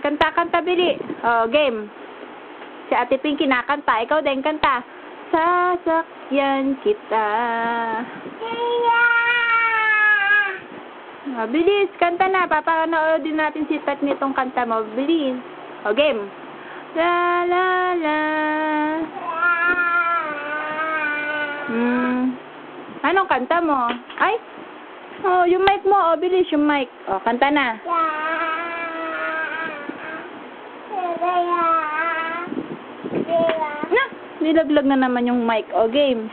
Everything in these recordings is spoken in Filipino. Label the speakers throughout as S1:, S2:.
S1: Kanta, bili. Oh, game. Si Ate Pink kinakanta. Ikaw din, kanta. Sasakyan kita. Oh, bilis, kanta na. Papanood din natin si Pat nitong kanta mo. Bilis. Oh, game. La, la, la. Anong kanta mo? Ay! Oh, yung mic mo. Oh, bilis yung mic. Oh, kanta na. Na! Nilaglag na naman yung mic. Oh, game.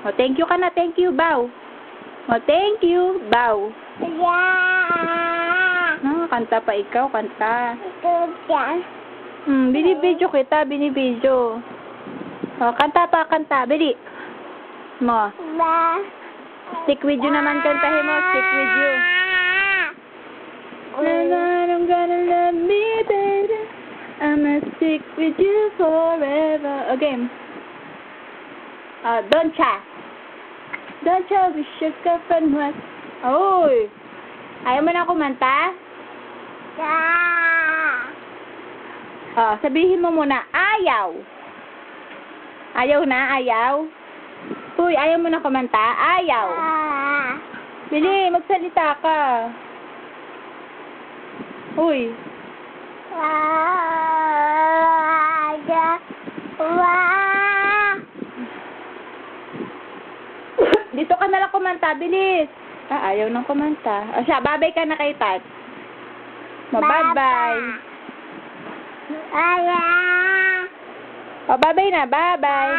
S1: Oh, thank you ka na. Thank you, bow. Oh, thank you, bow. Kanta pa ikaw, kanta. Binibidyo kita, binibidyo. Oh, kanta pa, kanta. Bili. Mo. Stick with you naman, kantahin mo. Stick with you. I'm gonna love me, baby. I'ma stick with you forever. Okay. Don't you be shook up and what? Oy! Ayaw mo na kumanta? Sabihin mo muna, ayaw. Ayaw na, ayaw. Uy, ayaw mo na kumanta? Ayaw. Bili, magsalita ka. Uy. Dito ka nalang kumanta, bilis. Ayaw nang kumanta. O siya, babay ka na kay Tat. Bye-bye. O, babay na, bye-bye.